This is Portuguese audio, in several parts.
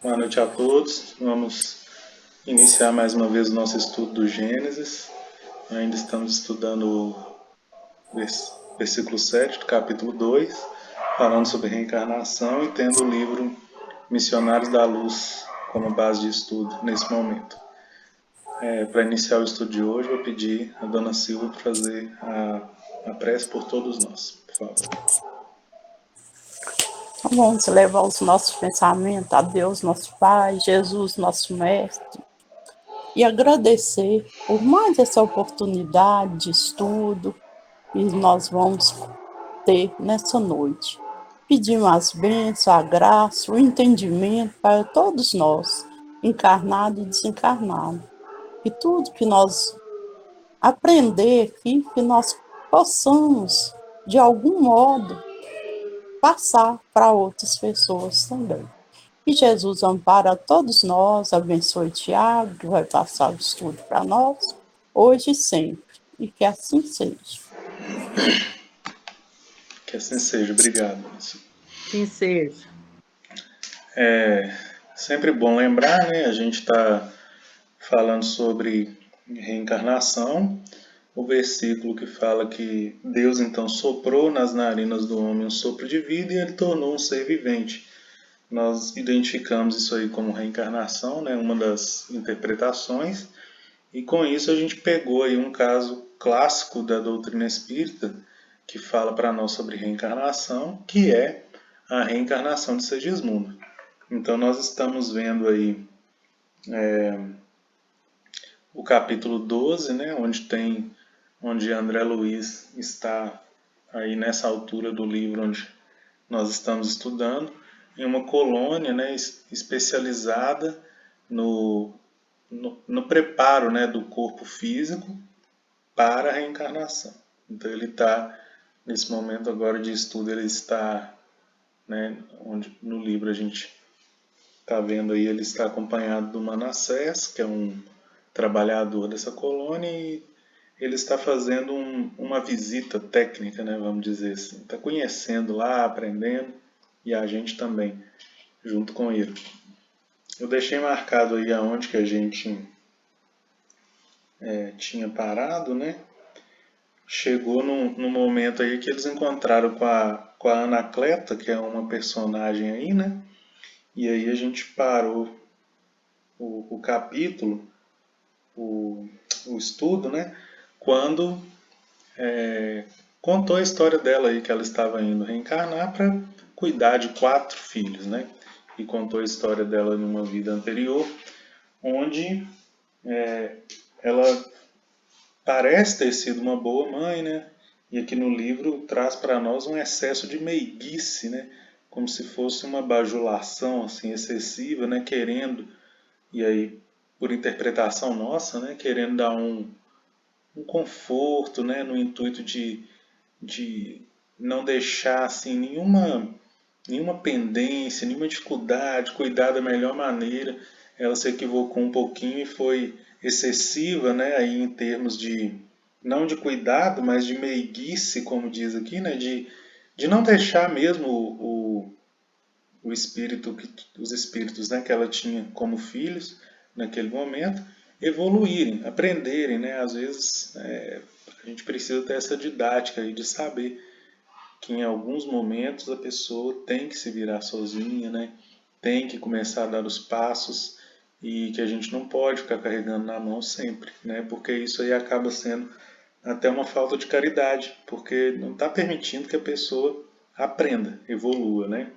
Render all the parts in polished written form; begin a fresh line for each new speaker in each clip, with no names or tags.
Boa noite a todos. Vamos iniciar mais uma vez o nosso estudo do Gênesis. Ainda estamos estudando o versículo 7 do capítulo 2, falando sobre reencarnação e tendo o livro Missionários da Luz como base de estudo nesse momento. Para iniciar o estudo de hoje, vou pedir a dona Silva para fazer a prece por todos nós, por favor.
Vamos levar os nossos pensamentos a Deus, nosso Pai, Jesus, nosso Mestre, e agradecer por mais essa oportunidade de estudo que nós vamos ter nessa noite. Pedimos as bênçãos, a graça, o entendimento para todos nós, encarnados e desencarnados. E tudo que nós aprender aqui, que nós possamos, de algum modo, passar para outras pessoas também. Que Jesus ampara a todos nós, abençoe Tiago, que vai passar o estudo para nós, hoje e sempre. E que assim seja.
Que assim seja. Obrigado.
Sim, seja.
É sempre bom lembrar, né? A gente está falando sobre reencarnação, o versículo que fala que Deus então soprou nas narinas do homem um sopro de vida e ele tornou um ser vivente. Nós identificamos isso aí como reencarnação, né? Uma das interpretações, e com isso a gente pegou aí um caso clássico da doutrina espírita que fala para nós sobre reencarnação, que é a reencarnação de Segismundo. Então nós estamos vendo aí o capítulo 12, né, onde André Luiz está aí nessa altura do livro onde nós estamos estudando, em uma colônia, né, especializada no preparo, né, do corpo físico para a reencarnação. Então ele está, nesse momento agora de estudo, ele está, né, onde no livro a gente está vendo aí, ele está acompanhado do Manassés, que é um trabalhador dessa colônia, e ele está fazendo uma visita técnica, né, vamos dizer assim. Está conhecendo lá, aprendendo, e a gente também, junto com ele. Eu deixei marcado aí aonde que a gente tinha parado, né? Chegou num momento aí que eles encontraram com a Anacleta, que é uma personagem aí, né? E aí a gente parou o capítulo, o estudo, né? Quando contou a história dela aí, que ela estava indo reencarnar para cuidar de 4 filhos, né? E contou a história dela numa vida anterior, onde ela parece ter sido uma boa mãe, né? E aqui no livro traz para nós um excesso de meiguice, né? Como se fosse uma bajulação assim excessiva, né? Querendo, e aí por interpretação nossa, né? Querendo dar um conforto, né? No intuito de não deixar assim nenhuma pendência, nenhuma dificuldade, cuidar da melhor maneira. Ela se equivocou um pouquinho e foi excessiva, né, aí em termos de não de cuidado, mas de meiguice, como diz aqui, né, de não deixar mesmo o espírito, os espíritos, né, que ela tinha como filhos naquele momento, evoluírem, aprenderem, né, às vezes a gente precisa ter essa didática aí de saber que em alguns momentos a pessoa tem que se virar sozinha, né? Tem que começar a dar os passos e que a gente não pode ficar carregando na mão sempre, né? Porque isso aí acaba sendo até uma falta de caridade, porque não está permitindo que a pessoa aprenda, evolua, né?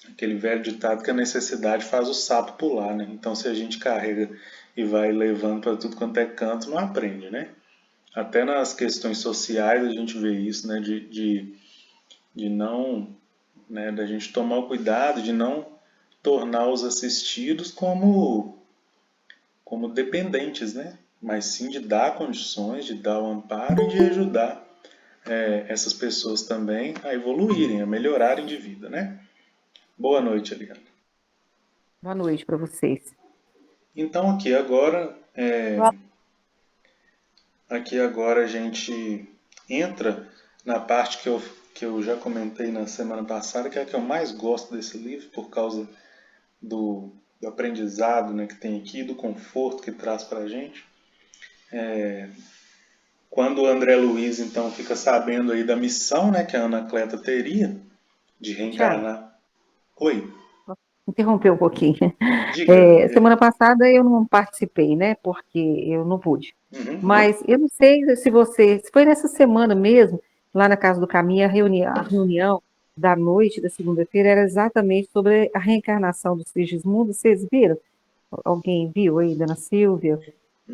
Aquele velho ditado que a necessidade faz o sapo pular, né? Então se a gente carrega e vai levando para tudo quanto é canto, não aprende, né? Até nas questões sociais a gente vê isso, né? De não, né, da gente tomar o cuidado de não tornar os assistidos como dependentes, né? Mas sim de dar condições, de dar o amparo e de ajudar essas pessoas também a evoluírem, a melhorarem de vida, né? Boa noite, Eliana.
Boa noite para vocês.
Então aqui agora a gente entra na parte que eu já comentei na semana passada, que é a que eu mais gosto desse livro, por causa do aprendizado, né, que tem aqui, do conforto que traz para a gente. Quando o André Luiz, então, fica sabendo aí da missão, né, que a Anacleta teria de
Tiago,
reencarnar. Oi,
interromper um pouquinho.
diga.
Semana passada eu não participei, né? Porque eu não pude.
Uhum.
Mas eu não sei se foi nessa semana mesmo, lá na Casa do Caminho, a reunião da noite da segunda-feira era exatamente sobre a reencarnação do Sigismundo. Vocês viram? Alguém viu aí, Dona Silvia?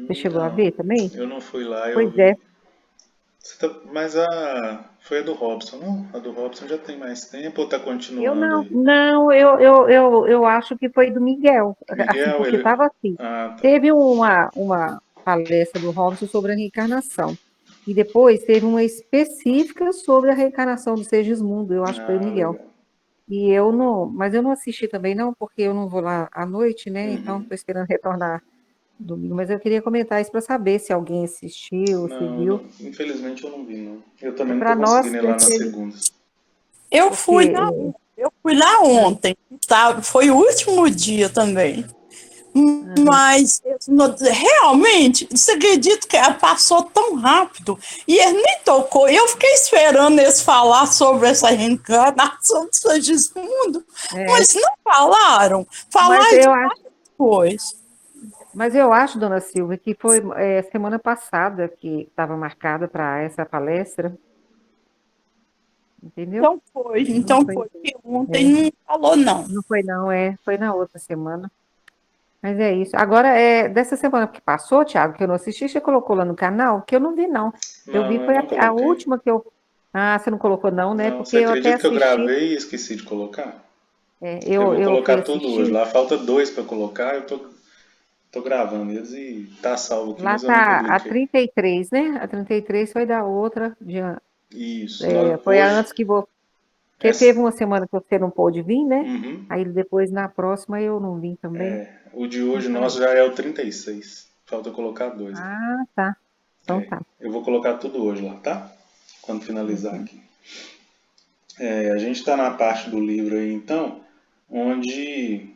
Você chegou a
Não,
ver também?
eu não fui lá, eu
Pois
vi.
é.
Mas foi a do Robson, não? A do Robson já tem mais tempo ou tá
Eu
continuando
não,
aí?
não, eu acho que foi do Miguel, assim,
Miguel,
porque
ele.
estava assim.
Ah, tá.
Teve uma palestra do Robson sobre a reencarnação. E depois teve uma específica sobre a reencarnação do Segismundo, eu acho que foi o
Ah,
Miguel.
legal.
E eu não, mas eu não assisti também não, porque eu não vou lá à noite, né? Então
Uhum.
estou esperando retornar domingo. Mas eu queria comentar isso para saber se alguém assistiu, se
Não,
viu.
infelizmente eu não vi, não. Eu também
É
não tô
para nós
conseguindo ir
que
lá na segunda.
Eu fui
porque
lá, eu fui lá ontem, tá? Foi o último dia também.
aham.
Mas realmente, você acredita que passou tão rápido e ele nem tocou. Eu fiquei esperando eles falar sobre essa reencarnação do Sigismundo,
É,
mas não falaram.
mas
Falaram
eu
depois.
Mas eu acho, dona Silvia, que foi semana passada que estava marcada para essa palestra, entendeu? Não
Então
foi,
foi, porque ontem
é,
não falou, não.
não foi não, foi na outra semana. Mas é isso. Agora, dessa semana que passou, Thiago, que eu não assisti, você colocou lá no canal, que eu não vi, não. Eu vi,
Não, eu
foi
não
a
coloquei.
última que eu. Ah, você não colocou, não, né?
Não,
Porque
você
eu até
acredita que eu
assisti,
gravei e esqueci de colocar? Eu
eu,
vou
eu fui
colocar tudo hoje.
assistir,
Lá falta dois para colocar, tô gravando eles e tá salvo aqui,
lá
mas eu não
tá a
publiquei.
33, né? A 33 foi da outra,
Isso.
foi a
Hoje,
antes que você. Porque teve
essa,
uma semana que você não pôde vir, né?
uhum,
Aí depois na próxima eu não vim também.
o de hoje
Então é
nosso
isso.
já é o 36. Falta colocar dois lá.
Ah, tá. Então tá.
Eu vou colocar tudo hoje lá, tá? Quando finalizar
Uhum.
aqui. A gente está na parte do livro aí, então, onde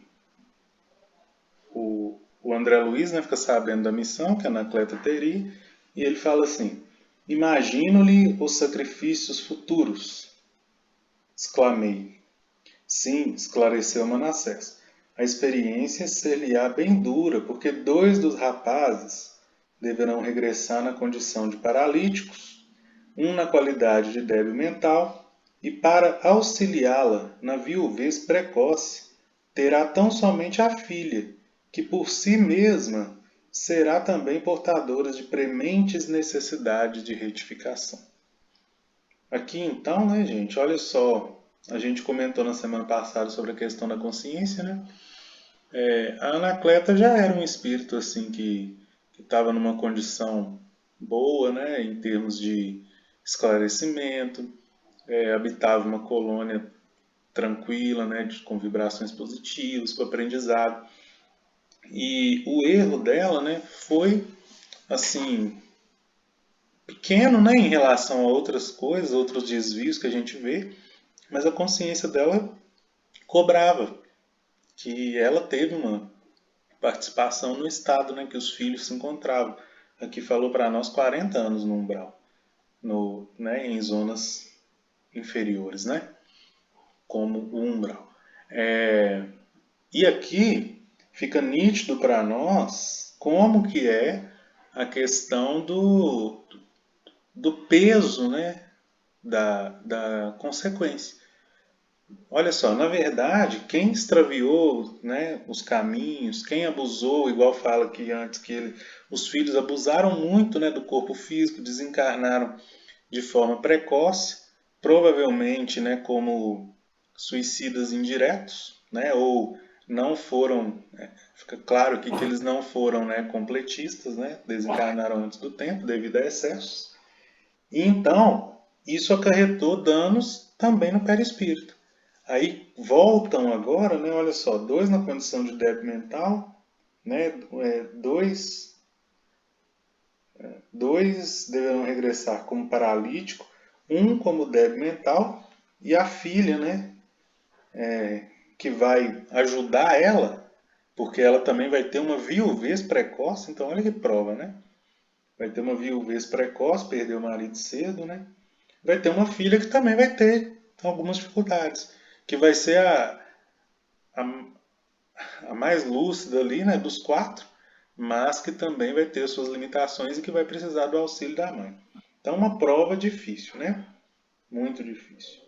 o André Luiz, né, fica sabendo da missão que a Anacleta teria, e ele fala assim: Imagino-lhe os sacrifícios futuros, exclamei. Sim, esclareceu Manassés. A experiência ser-lhe-á bem dura, porque dois dos rapazes deverão regressar na condição de paralíticos, um na qualidade de débil mental, e para auxiliá-la na viuvez precoce, terá tão somente a filha, que por si mesma será também portadora de prementes necessidades de retificação. Aqui então, né, gente, olha só, a gente comentou na semana passada sobre a questão da consciência, né? A Anacleta já era um espírito assim que estava numa condição boa, né, em termos de esclarecimento, habitava uma colônia tranquila, né, com vibrações positivas, com aprendizado. E o erro dela, né, foi assim pequeno, né, em relação a outras coisas, outros desvios que a gente vê, mas a consciência dela cobrava que ela teve uma participação no estado, né, que os filhos se encontravam. Aqui falou para nós 40 anos no umbral, né, em zonas inferiores, né, como o umbral. E aqui fica nítido para nós como que é a questão do peso, né, da consequência. Olha só, na verdade, quem extraviou, né, os caminhos, quem abusou, igual fala aqui antes que os filhos abusaram muito, né, do corpo físico, desencarnaram de forma precoce, provavelmente, né, como suicidas indiretos, né, ou não foram, fica claro aqui que eles não foram, né, completistas, né, desencarnaram antes do tempo devido a excessos. E então, isso acarretou danos também no perispírito. Aí voltam agora, né, olha só, dois na condição de débil mental, né, dois deverão regressar como paralítico, um como débil mental e a filha, né, que vai ajudar ela, porque ela também vai ter uma viuvez precoce, então olha que prova, né? Vai ter uma viuvez precoce, perdeu o marido cedo, né? Vai ter uma filha que também vai ter algumas dificuldades, que vai ser a, a mais lúcida ali, né, dos quatro, mas que também vai ter suas limitações e que vai precisar do auxílio da mãe. Então, uma prova difícil, né? Muito difícil.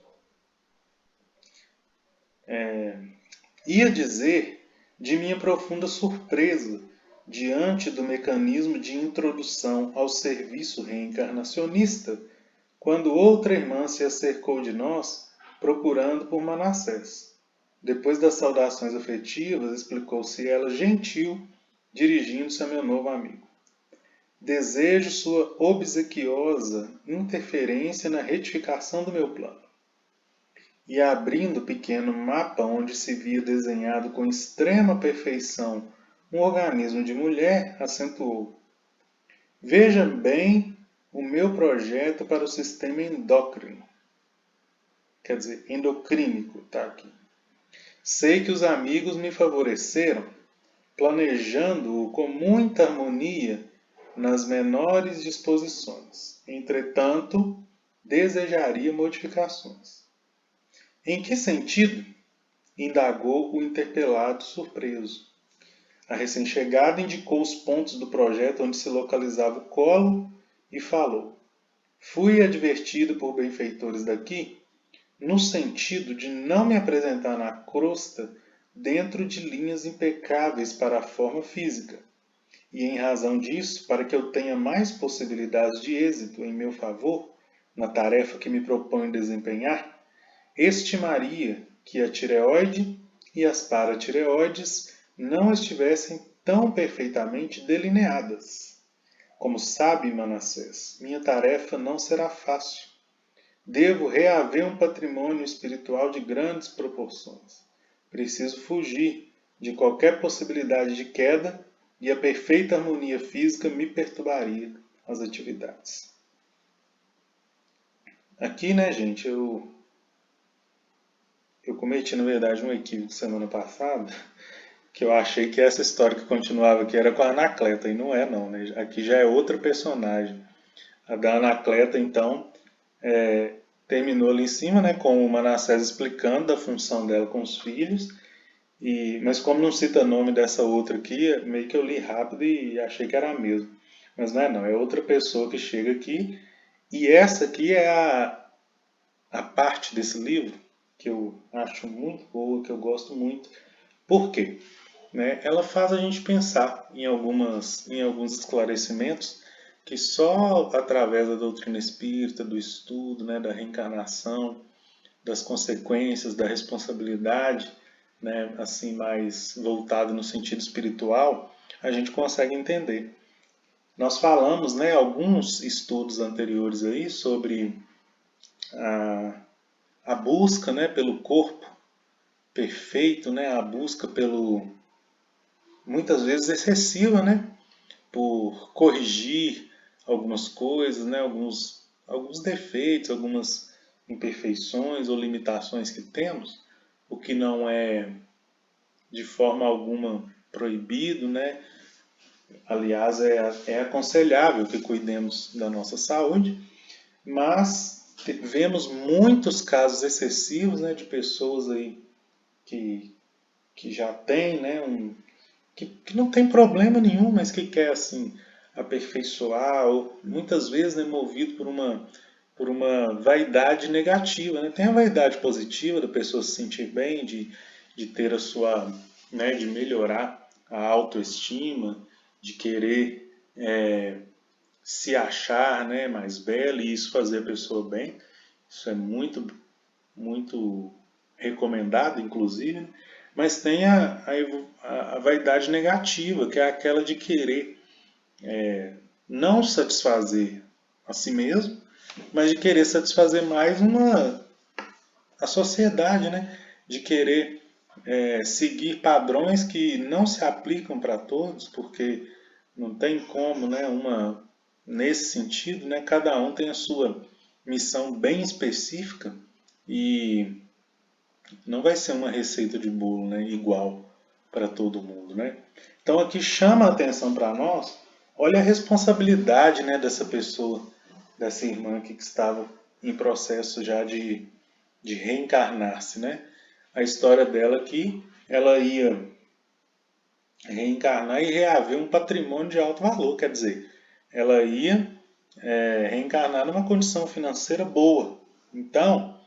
Ia dizer de minha profunda surpresa diante do mecanismo de introdução ao serviço reencarnacionista, quando outra irmã se acercou de nós, procurando por Manassés. Depois das saudações afetivas, explicou-se ela gentil, dirigindo-se a meu novo amigo. Desejo sua obsequiosa interferência na retificação do meu plano. E abrindo o pequeno mapa onde se via desenhado com extrema perfeição um organismo de mulher, acentuou. Veja bem o meu projeto para o sistema endócrino. Quer dizer, endocrínico, tá aqui. Sei que os amigos me favoreceram, planejando-o com muita harmonia nas menores disposições. Entretanto, desejaria modificações. Em que sentido? Indagou o interpelado surpreso. A recém-chegada indicou os pontos do projeto onde se localizava o colo e falou. Fui advertido por benfeitores daqui no sentido de não me apresentar na crosta dentro de linhas impecáveis para a forma física. E em razão disso, para que eu tenha mais possibilidades de êxito em meu favor, na tarefa que me proponho desempenhar, estimaria que a tireoide e as paratireoides não estivessem tão perfeitamente delineadas. Como sabe, Manassés, minha tarefa não será fácil. Devo reaver um patrimônio espiritual de grandes proporções. Preciso fugir de qualquer possibilidade de queda e a perfeita harmonia física me perturbaria as atividades. Aqui, né, gente, eu cometi, na verdade, um equívoco semana passada, que eu achei que essa história que continuava aqui era com a Anacleta, e não é não, né? Aqui já é outra personagem. A da Anacleta, então, terminou ali em cima, né, com o Manassés explicando a função dela com os filhos, mas como não cita nome dessa outra aqui, meio que eu li rápido e achei que era a mesma. Mas não é não, é outra pessoa que chega aqui, e essa aqui é a parte desse livro que eu acho muito boa, que eu gosto muito. Por quê? Né? Ela faz a gente pensar em alguns esclarecimentos que só através da doutrina espírita, do estudo, né, da reencarnação, das consequências, da responsabilidade, né, assim mais voltado no sentido espiritual, a gente consegue entender. Nós falamos, né, alguns estudos anteriores aí sobre a busca, né, pelo corpo perfeito, né, a busca pelo muitas vezes excessiva, né, por corrigir algumas coisas, né, alguns defeitos, algumas imperfeições ou limitações que temos, o que não é de forma alguma proibido, né? Aliás, é aconselhável que cuidemos da nossa saúde, mas vemos muitos casos excessivos, né, de pessoas aí que já têm, né, que não tem problema nenhum, mas que quer assim aperfeiçoar, ou muitas vezes, né, movido por uma vaidade negativa, né? Tem a vaidade positiva da pessoa se sentir bem, de ter a sua, né, de melhorar a autoestima, de querer se achar, né, mais bela e isso fazer a pessoa bem. Isso é muito, muito recomendado, inclusive, né? Mas tem a vaidade negativa, que é aquela de querer não satisfazer a si mesmo, mas de querer satisfazer mais a sociedade, né? De querer seguir padrões que não se aplicam para todos, porque não tem como, né? Nesse sentido, né? Cada um tem a sua missão bem específica e Não vai ser uma receita de bolo, né, igual para todo mundo, né? Então aqui chama a atenção para nós, olha a responsabilidade, né, dessa pessoa, dessa irmã aqui que estava em processo já de reencarnar-se, né? A história dela aqui, ela ia reencarnar e reaver um patrimônio de alto valor, quer dizer, ela ia reencarnar numa condição financeira boa. Então,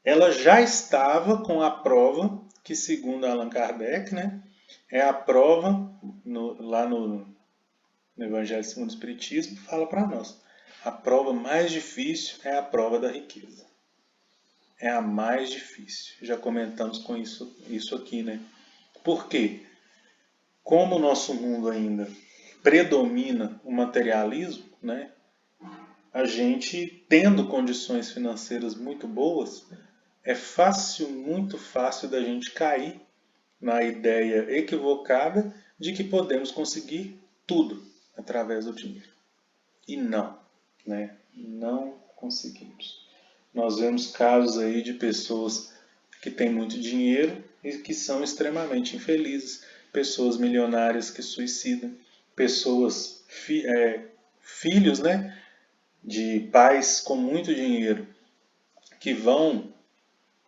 ela já estava com a prova, que segundo Allan Kardec, né, é a prova, lá no Evangelho segundo o Espiritismo, fala para nós, a prova mais difícil é a prova da riqueza. É a mais difícil. Já comentamos com isso aqui, né? Por quê? Como o nosso mundo ainda predomina o materialismo, né? A gente, tendo condições financeiras muito boas, é fácil, muito fácil da gente cair na ideia equivocada de que podemos conseguir tudo através do dinheiro. E não, né? Não conseguimos. Nós vemos casos aí de pessoas que têm muito dinheiro e que são extremamente infelizes, pessoas milionárias que suicidam, pessoas, filhos, né, de pais com muito dinheiro que vão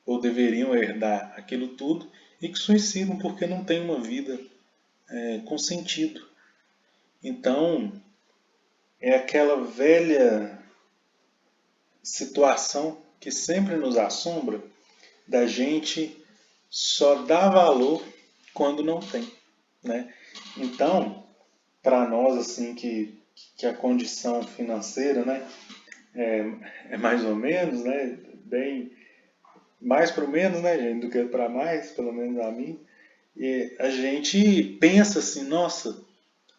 ou deveriam herdar aquilo tudo e que suicidam porque não têm uma vida com sentido. Então, é aquela velha situação que sempre nos assombra da gente só dar valor quando não tem, né? Então, para nós assim que a condição financeira, né, é mais ou menos, né, bem mais para o menos, né, gente, do que para mais, pelo menos a mim, e a gente pensa assim, nossa,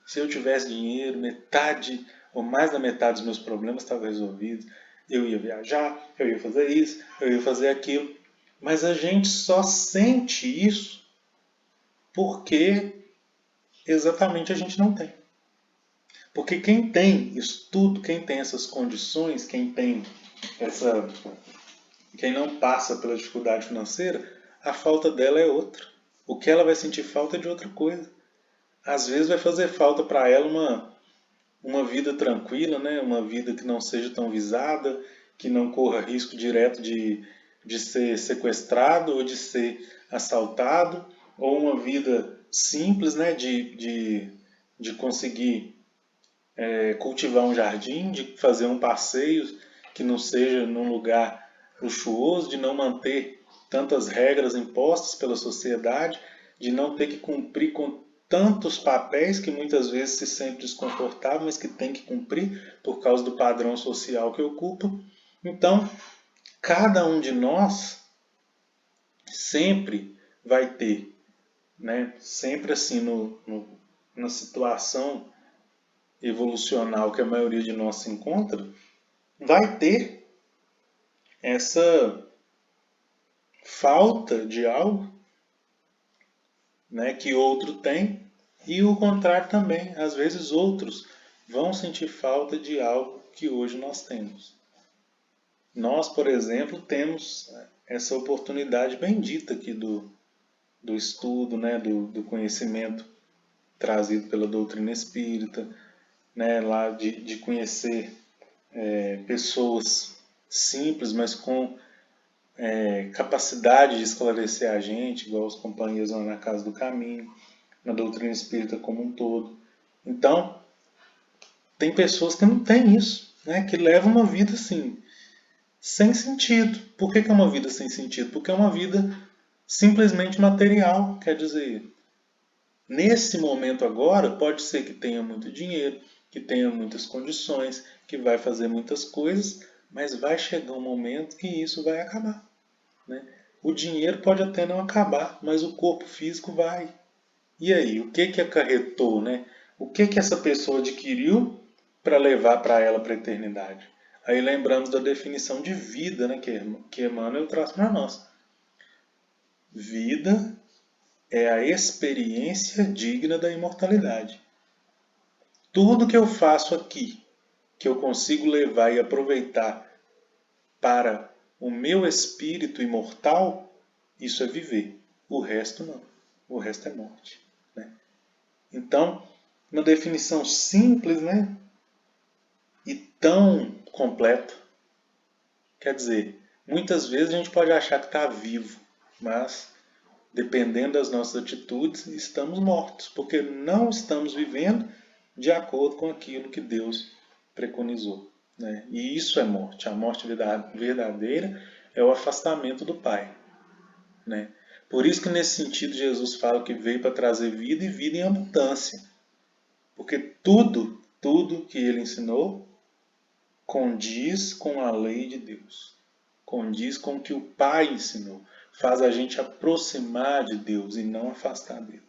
se eu tivesse dinheiro, metade ou mais da metade dos meus problemas estavam resolvidos. Eu ia viajar, eu ia fazer isso, eu ia fazer aquilo. Mas a gente só sente isso porque exatamente a gente não tem. Porque quem tem isso tudo, quem tem essas condições, quem não passa pela dificuldade financeira, a falta dela é outra. O que ela vai sentir falta é de outra coisa. Às vezes vai fazer falta para ela uma vida tranquila, né? Uma vida que não seja tão visada, que não corra risco direto de ser sequestrado ou de ser assaltado, ou uma vida simples, né? De conseguir cultivar um jardim, de fazer um passeio que não seja num lugar luxuoso, de não manter tantas regras impostas pela sociedade, de não ter que cumprir com tantos papéis que muitas vezes se sente desconfortável, mas que tem que cumprir por causa do padrão social que ocupa. Então, cada um de nós sempre vai ter, né, sempre assim na situação evolucional que a maioria de nós se encontra, vai ter essa falta de algo, né, que outro tem, e o contrário também. Às vezes outros vão sentir falta de algo que hoje nós temos. Nós, por exemplo, temos essa oportunidade bendita aqui do estudo, né, do conhecimento trazido pela doutrina espírita, né, lá de conhecer pessoas simples, mas com capacidade de esclarecer a gente, igual os companheiros lá na Casa do Caminho, na doutrina espírita como um todo. Então, tem pessoas que não têm isso, né, que levam uma vida assim, sem sentido. Por que é uma vida sem sentido? Porque é uma vida simplesmente material, quer dizer, nesse momento agora, pode ser que tenha muito dinheiro, que tenha muitas condições, que vai fazer muitas coisas, mas vai chegar um momento que isso vai acabar, né? O dinheiro pode até não acabar, mas o corpo físico vai. E aí, o que acarretou, né? O que essa pessoa adquiriu para levar para ela para a eternidade? Aí lembramos da definição de vida, né, que Emmanuel traz para nós. Vida é a experiência digna da imortalidade. Tudo que eu faço aqui, que eu consigo levar e aproveitar para o meu espírito imortal, Isso é viver. O resto não. O resto é morte. Né? Então, uma definição simples, né? E tão completa. Quer dizer, muitas vezes a gente pode achar que está vivo, mas dependendo das nossas atitudes, estamos mortos, porque não estamos vivendo de acordo com aquilo que Deus preconizou. Né? E isso é morte. A morte verdadeira é o afastamento do Pai. Né? Por isso que nesse sentido Jesus fala que veio para trazer vida e vida em abundância. Porque tudo que ele ensinou condiz com a lei de Deus. Condiz com o que o Pai ensinou. Faz a gente aproximar de Deus e não afastar dele.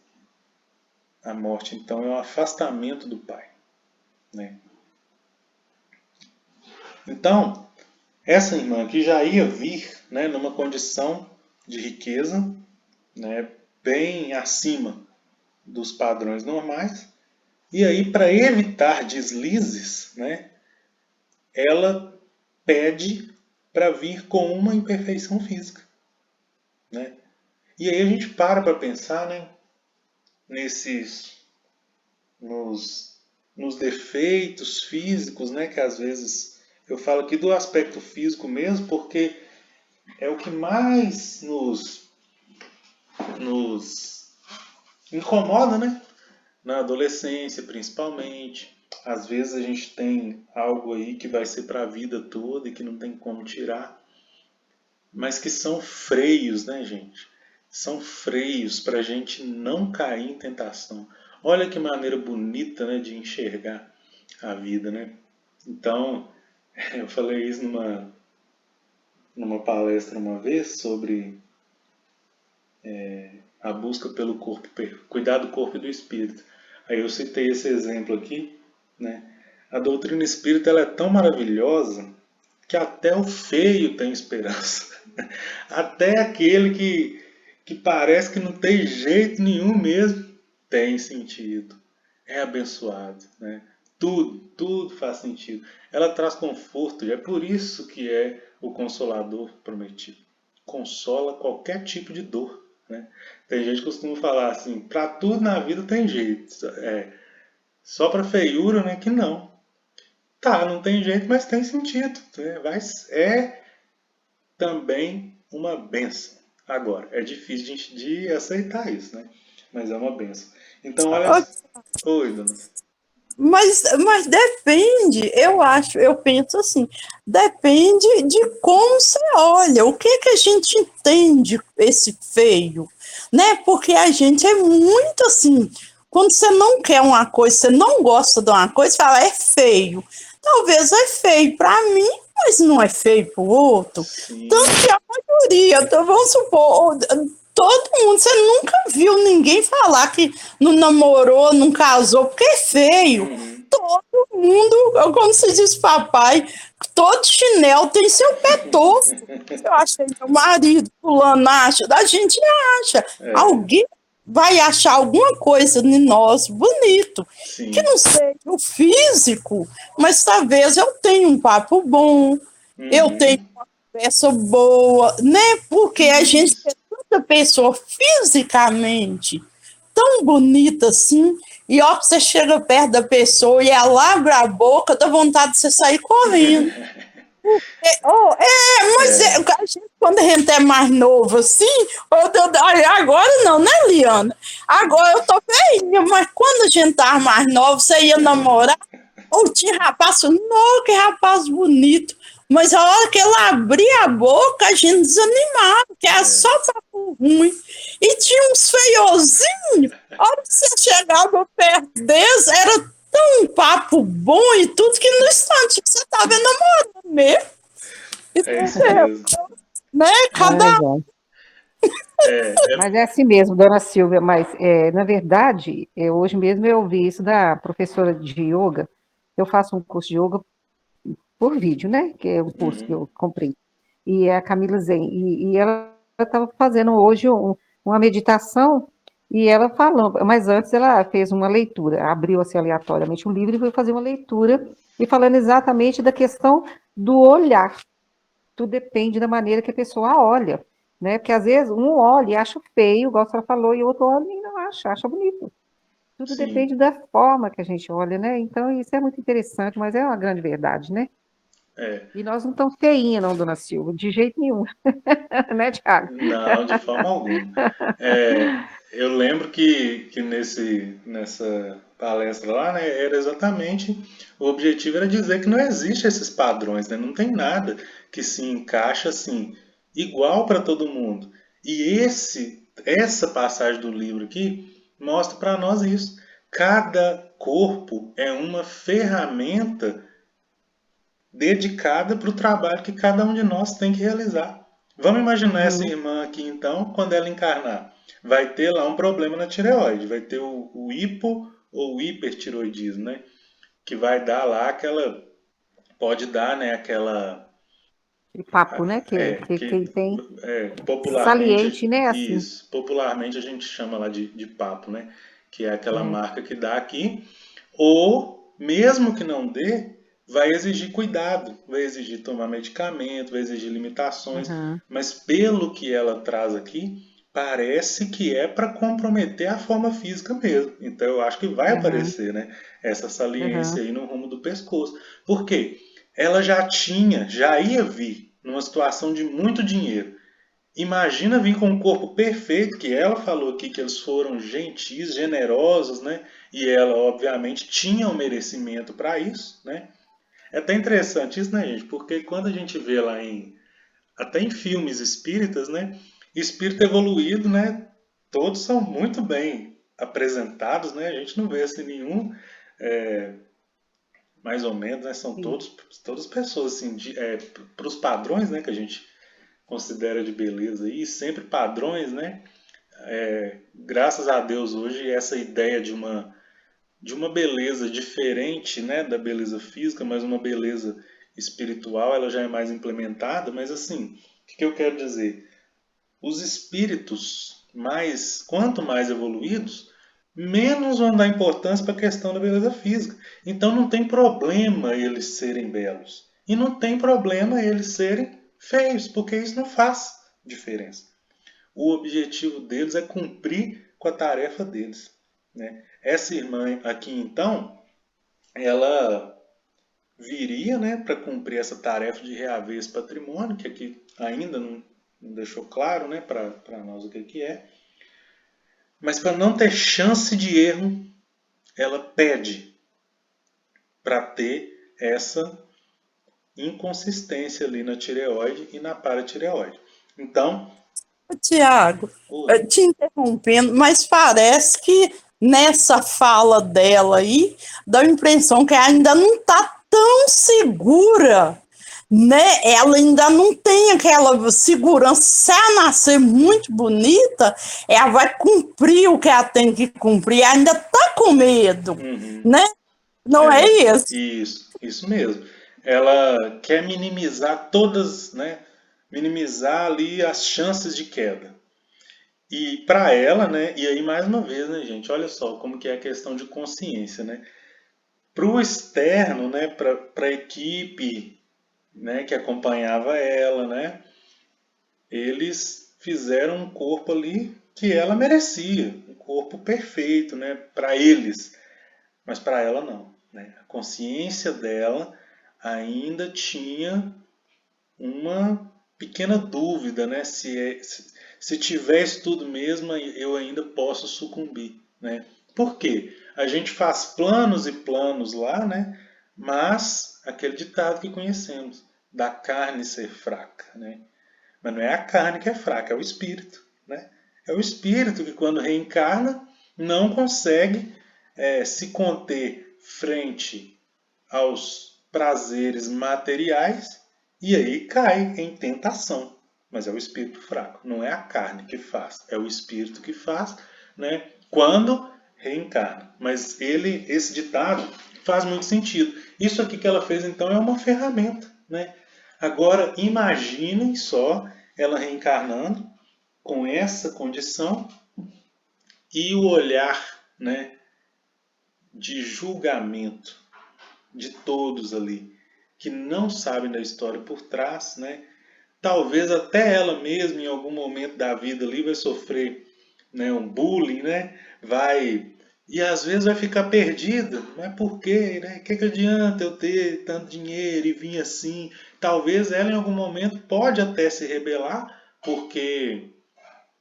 A morte, então, é o afastamento do Pai. Né? Então, essa irmã aqui já ia vir, né, numa condição de riqueza, né, bem acima dos padrões normais. E aí, para evitar deslizes, né, ela pede para vir com uma imperfeição física. Né? E aí a gente para pensar, né, nos defeitos físicos, né, que às vezes eu falo aqui do aspecto físico mesmo, porque é o que mais nos incomoda, né? Na adolescência, principalmente. Às vezes a gente tem algo aí que vai ser para a vida toda e que não tem como tirar. Mas que são freios, né, gente? São freios para a gente não cair em tentação. Olha que maneira bonita, né, de enxergar a vida, né? Então, eu falei isso numa palestra uma vez sobre a busca pelo corpo, cuidar do corpo e do espírito. Aí eu citei esse exemplo aqui, né? A doutrina espírita ela é tão maravilhosa que até o feio tem esperança. Até aquele que parece que não tem jeito nenhum mesmo, tem sentido. É abençoado, né? Tudo faz sentido. Ela traz conforto, e é por isso que é o Consolador prometido. Consola qualquer tipo de dor. Né? Tem gente que costuma falar assim, para tudo na vida tem jeito. Só para feiura, né? Que não. Tá, não tem jeito, mas tem sentido. Né? É também uma benção. Agora, é difícil de aceitar isso, né? Mas é uma benção. Então, olha... Oi, dona.
Mas depende, eu penso assim, depende de como você olha, o que a gente entende esse feio, né? Porque a gente é muito assim, quando você não quer uma coisa, você não gosta de uma coisa, você fala, é feio. Talvez é feio para mim, mas não é feio para o outro.
Sim.
Tanto que a maioria, então, vamos supor, todo mundo, você nunca viu ninguém falar que não namorou, não casou, porque é feio.
Uhum.
Todo mundo, como se diz papai, todo chinelo tem seu pé tosco. Eu achei meu marido, fulano acha, a gente acha. Alguém vai achar alguma coisa em nós bonito.
Sim.
Que não seja o físico, mas talvez eu tenha um papo bom, eu tenho uma conversa boa, né? Porque a gente tem tanta pessoa fisicamente tão bonita assim, e ó, você chega perto da pessoa e ela abre a boca, dá vontade de você sair correndo. Mas a gente, quando a gente é mais novo assim, agora não, né, Liana? Agora eu tô velhinha, mas quando a gente tava mais novo, você ia namorar, ou tinha rapaz, não, que rapaz bonito. Mas a hora que ela abria a boca, a gente desanimava, que era só papo ruim. E tinha uns feiozinhos. A hora que você chegava perto deles, era tão papo bom e tudo, que no instante que você estava namorando mesmo.
É isso mesmo.
Né? Cada um.
Mas é assim mesmo, dona Silvia, mas na verdade, hoje mesmo eu ouvi isso da professora de yoga. Eu faço um curso de yoga por vídeo, né? Que é o curso que eu comprei. E é a Camila Zen. E ela estava fazendo hoje uma meditação e ela falou, mas antes ela fez uma leitura, abriu assim aleatoriamente um livro e foi fazer uma leitura e falando exatamente da questão do olhar. Tudo depende da maneira que a pessoa olha. né? Porque às vezes um olha e acha feio, igual a senhora falou, e o outro olha e não acha bonito. Tudo
Sim.
depende da forma que a gente olha, né? Então isso é muito interessante, mas é uma grande verdade, né?
É.
E nós não estamos feinhas, não, dona Silva, de jeito nenhum, né, Thiago?
Não, de forma alguma. É, eu lembro que nessa palestra lá, né, era exatamente, o objetivo era dizer que não existe esses padrões, né? Não tem nada que se encaixa assim, igual para todo mundo. E essa passagem do livro aqui mostra para nós isso. Cada corpo é uma ferramenta dedicada para o trabalho que cada um de nós tem que realizar. Vamos imaginar essa
Uhum,
irmã aqui então, quando ela encarnar, vai ter lá um problema na tireoide, vai ter o hipo ou hipertiroidismo, né? Que vai dar lá aquela, pode dar, né? Aquela,
e papo, né, que
que
ele tem
popularmente,
saliente, né, assim.
isso, popularmente a gente chama lá de papo, né? Que é aquela
É,
marca que dá aqui, ou mesmo que não dê, vai exigir cuidado, vai exigir tomar medicamento, vai exigir limitações,
uhum,
mas pelo que ela traz aqui, parece que é para comprometer a forma física mesmo. Então eu acho que vai
uhum,
aparecer, né, essa
uhum,
saliência aí no rumo do pescoço. Por quê? Ela já ia vir numa situação de muito dinheiro. Imagina vir com um corpo perfeito, que ela falou aqui que eles foram gentis, generosos, né? E ela, obviamente, tinha o merecimento para isso, né? É até interessante isso, né, gente? Porque quando a gente vê lá até em filmes espíritas, né? Espírito evoluído, né? Todos são muito bem apresentados, né? A gente não vê assim nenhum, é, mais ou menos, né? São
sim.
todas pessoas assim, para os padrões, né? Que a gente considera de beleza e sempre padrões, né? Graças a Deus hoje essa ideia de uma beleza diferente, né, da beleza física, mas uma beleza espiritual, ela já é mais implementada, mas assim, o que eu quero dizer? Os espíritos quanto mais evoluídos, menos vão dar importância para a questão da beleza física. Então não tem problema eles serem belos. E não tem problema eles serem feios, porque isso não faz diferença. O objetivo deles é cumprir com a tarefa deles. Né? Essa irmã aqui, então, ela viria, né, para cumprir essa tarefa de reaver esse patrimônio, que aqui ainda não deixou claro, né, para nós o que é. Mas para não ter chance de erro, ela pede para ter essa inconsistência ali na tireoide e na paratireoide. Então,
Tiago,
oi.
te interrompendo, mas parece que nessa fala dela aí, dá a impressão que ainda não está tão segura, né? Ela ainda não tem aquela segurança. Se ela nascer muito bonita, ela vai cumprir o que ela tem que cumprir, ainda está com medo,
Uhum.
né? Não é
É,
isso?
isso mesmo. Ela quer minimizar todas, né? Minimizar ali as chances de queda. E para ela, né? E aí mais uma vez, né, gente? Olha só como que é a questão de consciência, né? Para o externo, né? Para a equipe, né? Que acompanhava ela, né? Eles fizeram um corpo ali que ela merecia, um corpo perfeito, né? Para eles. Mas para ela não. Né? A consciência dela ainda tinha uma pequena dúvida, né? Se tiver isso tudo mesmo, eu ainda posso sucumbir. Né? Por quê? A gente faz planos e planos lá, né? Mas aquele ditado que conhecemos, da carne ser fraca. Né? Mas não é a carne que é fraca, é o espírito. Né? É o espírito que, quando reencarna, não consegue se conter frente aos prazeres materiais e aí cai em tentação. Mas é o espírito fraco, não é a carne que faz, é o espírito que faz, né? Quando reencarna. Mas esse ditado faz muito sentido. Isso aqui que ela fez então é uma ferramenta, né? Agora imaginem só ela reencarnando com essa condição e o olhar, né, de julgamento de todos ali que não sabem da história por trás, né? talvez até ela mesma em algum momento da vida ali vai sofrer, né, um bullying, né? E às vezes vai ficar perdida. Mas por quê, né? Que adianta eu ter tanto dinheiro e vir assim? Talvez ela em algum momento pode até se rebelar, porque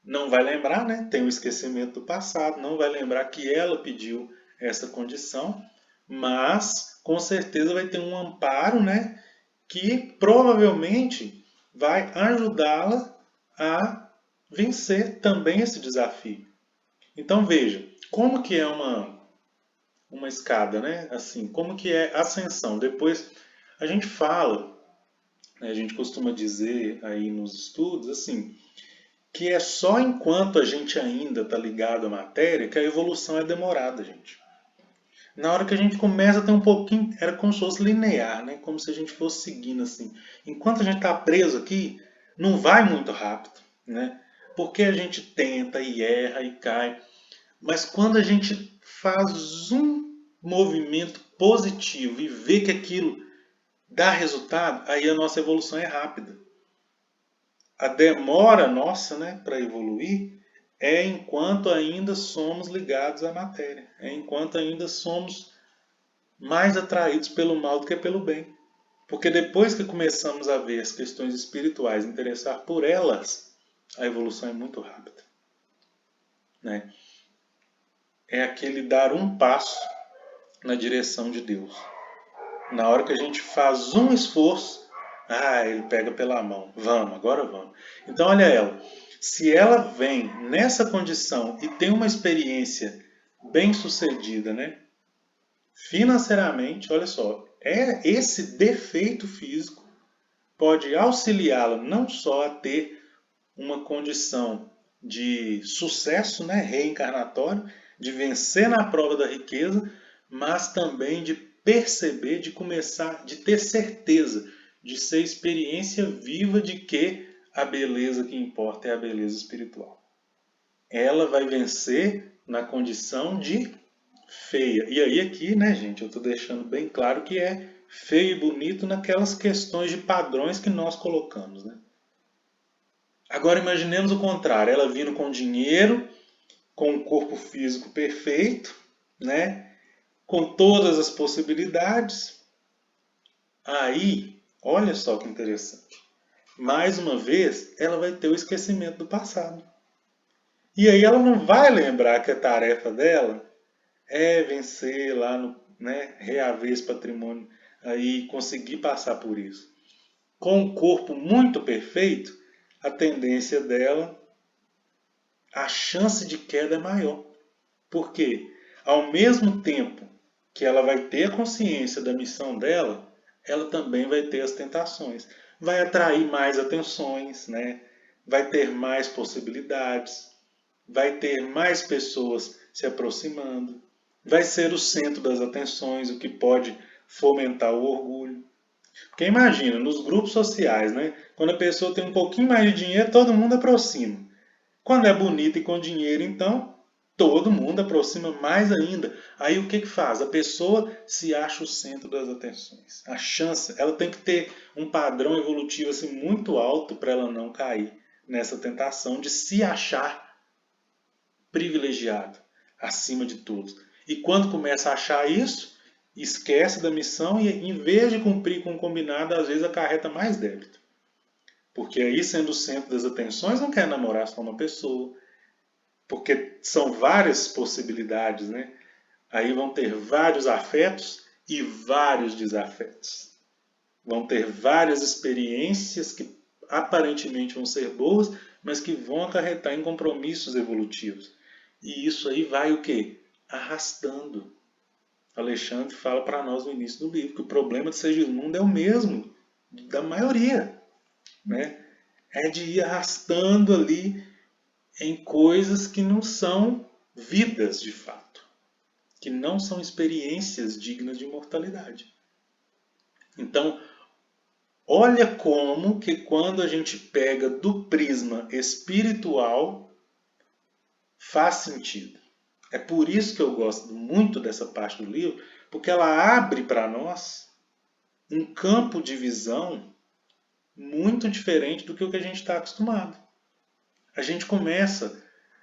não vai lembrar, né? Tem o esquecimento do passado, não vai lembrar que ela pediu essa condição, mas com certeza vai ter um amparo, né? Que provavelmente vai ajudá-la a vencer também esse desafio. Então veja, como que é uma escada, né? Assim, como que é ascensão? Depois a gente fala, né, a gente costuma dizer aí nos estudos, assim, que é só enquanto a gente ainda está ligado à matéria que a evolução é demorada, gente. Na hora que a gente começa a ter um pouquinho, era como se fosse linear, né? Como se a gente fosse seguindo assim. Enquanto a gente está preso aqui, não vai muito rápido, né? Porque a gente tenta e erra e cai. Mas quando a gente faz um movimento positivo e vê que aquilo dá resultado, aí a nossa evolução é rápida. A demora nossa, né, para evoluir é enquanto ainda somos ligados à matéria, é enquanto ainda somos mais atraídos pelo mal do que pelo bem. Porque depois que começamos a ver as questões espirituais, interessar por elas, a evolução é muito rápida, né? É aquele dar um passo na direção de Deus. Na hora que a gente faz um esforço, ele pega pela mão. Vamos, agora vamos. Então olha ela. Se ela vem nessa condição e tem uma experiência bem sucedida, né? Financeiramente, olha só, esse defeito físico pode auxiliá-la não só a ter uma condição de sucesso, né, reencarnatório, de vencer na prova da riqueza, mas também de perceber, de começar, de ter certeza, de ser experiência viva de que a beleza que importa é a beleza espiritual. Ela vai vencer na condição de feia. E aí aqui, né, gente, eu estou deixando bem claro que é feio e bonito naquelas questões de padrões que nós colocamos, né? Agora imaginemos o contrário, ela vindo com dinheiro, com um corpo físico perfeito, né? Com todas as possibilidades. Aí, olha só que interessante. Mais uma vez, ela vai ter o esquecimento do passado. E aí ela não vai lembrar que a tarefa dela é vencer lá, né, reaver esse patrimônio, aí conseguir passar por isso. Com um corpo muito perfeito, a tendência dela, a chance de queda é maior. Por quê? Ao mesmo tempo que ela vai ter a consciência da missão dela, ela também vai ter as tentações. Vai atrair mais atenções, né? Vai ter mais possibilidades, vai ter mais pessoas se aproximando, vai ser o centro das atenções, o que pode fomentar o orgulho. Porque imagina, nos grupos sociais, né? Quando a pessoa tem um pouquinho mais de dinheiro, todo mundo aproxima. Quando é bonita e com dinheiro, então, todo mundo aproxima mais ainda. Aí o que que faz? A pessoa se acha o centro das atenções. A chance, ela tem que ter um padrão evolutivo assim, muito alto para ela não cair nessa tentação de se achar privilegiado, acima de todos. E quando começa a achar isso, esquece da missão e, em vez de cumprir com o combinado, às vezes acarreta mais débito. Porque aí, sendo o centro das atenções, não quer namorar só uma pessoa. Porque são várias possibilidades, né? Aí vão ter vários afetos e vários desafetos. Vão ter várias experiências que aparentemente vão ser boas, mas que vão acarretar em compromissos evolutivos. E isso aí vai o quê? Arrastando. Alexandre fala para nós no início do livro que o problema de Segismundo é o mesmo da maioria, né? É de ir arrastando ali em coisas que não são vidas de fato, que não são experiências dignas de imortalidade. Então, olha como que quando a gente pega do prisma espiritual, faz sentido. É por isso que eu gosto muito dessa parte do livro, porque ela abre para nós um campo de visão muito diferente do que o que a gente está acostumado. A gente começa,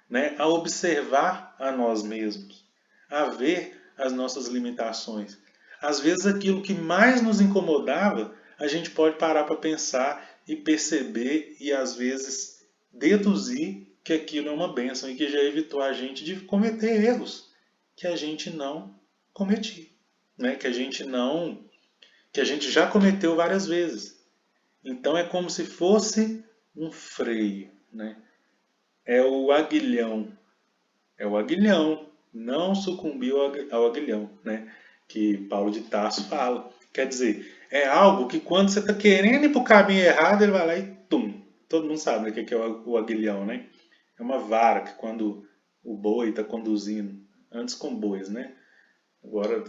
né, a observar a nós mesmos, a ver as nossas limitações. Às vezes aquilo que mais nos incomodava, a gente pode parar para pensar e perceber e às vezes deduzir que aquilo é uma bênção e que já evitou a gente de cometer erros que a gente não cometia, né? Que a gente já cometeu várias vezes. Então é como se fosse um freio, né? É o aguilhão, não sucumbiu ao aguilhão, né? Que Paulo de Tarso fala. Quer dizer, é algo que quando você está querendo ir para o caminho errado, ele vai lá e tum. Todo mundo sabe, né, o que é o aguilhão, né? É uma vara que quando o boi está conduzindo, antes com bois, né? Agora,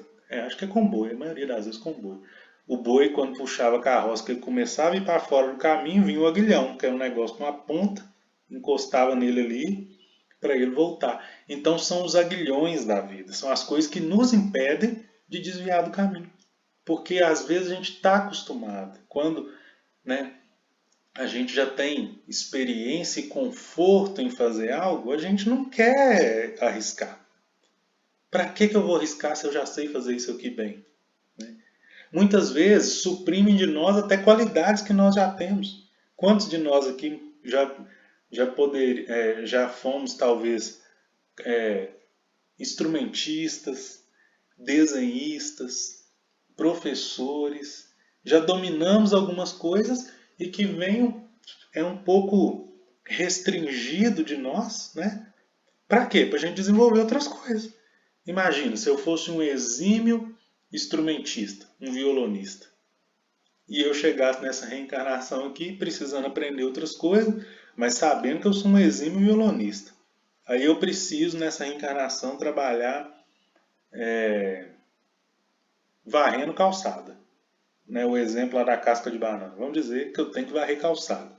acho que é com boi, a maioria das vezes com boi. O boi, quando puxava a carroça, que ele começava a ir para fora do caminho, vinha o aguilhão, que era um negócio com uma ponta, encostava nele ali para ele voltar. Então são os aguilhões da vida, são as coisas que nos impedem de desviar do caminho. Porque às vezes a gente está acostumado. Quando, né, a gente já tem experiência e conforto em fazer algo, a gente não quer arriscar. Para que eu vou arriscar se eu já sei fazer isso aqui bem? Né? Muitas vezes suprimem de nós até qualidades que nós já temos. Quantos de nós aqui já fomos talvez instrumentistas, desenhistas, professores, já dominamos algumas coisas e que é um pouco restringido de nós, né? Para quê? Para a gente desenvolver outras coisas. Imagina, se eu fosse um exímio instrumentista, um violonista, e eu chegasse nessa reencarnação aqui precisando aprender outras coisas, mas sabendo que eu sou um exímio violonista. Aí eu preciso nessa reencarnação trabalhar varrendo calçada. Né? O exemplo lá da casca de banana. Vamos dizer que eu tenho que varrer calçada.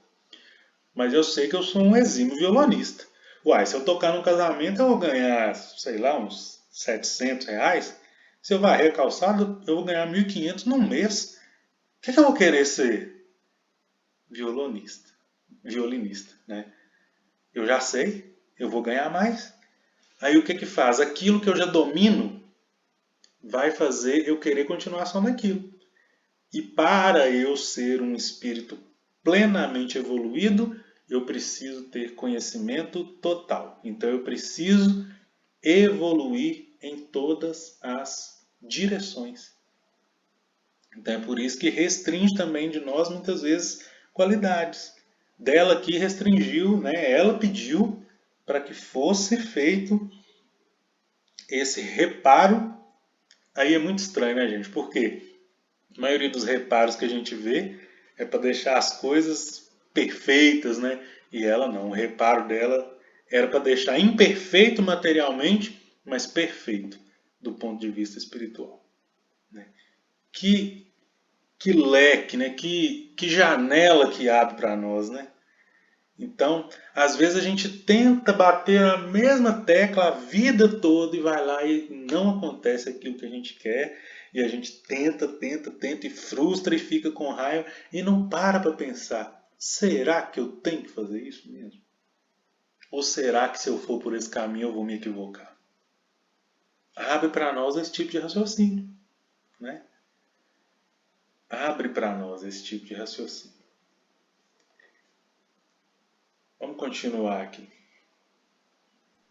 Mas eu sei que eu sou um exímio violonista. Uai, se eu tocar num casamento eu vou ganhar, sei lá, uns R$700. Se eu varrer a calçada eu vou ganhar 1.500 num mês. O que eu vou querer ser? Violinista, né? Eu já sei, eu vou ganhar mais. Aí o que faz? Aquilo que eu já domino vai fazer eu querer continuar só naquilo. E para eu ser um espírito plenamente evoluído, eu preciso ter conhecimento total. Então eu preciso evoluir em todas as direções. Então é por isso que restringe também de nós muitas vezes qualidades. Dela aqui restringiu, né? Ela pediu para que fosse feito esse reparo. Aí é muito estranho, né, gente? Porque a maioria dos reparos que a gente vê é para deixar as coisas perfeitas, né? E ela não. O reparo dela era para deixar imperfeito materialmente, mas perfeito do ponto de vista espiritual. Né? Que leque, né? Que janela que abre para nós, né? Então, às vezes a gente tenta bater a mesma tecla a vida toda e vai lá e não acontece aquilo que a gente quer. E a gente tenta e frustra e fica com raiva e não para pensar, será que eu tenho que fazer isso mesmo? Ou será que se eu for por esse caminho eu vou me equivocar? Abre para nós esse tipo de raciocínio, né? Abre para nós esse tipo de raciocínio. Vamos continuar aqui.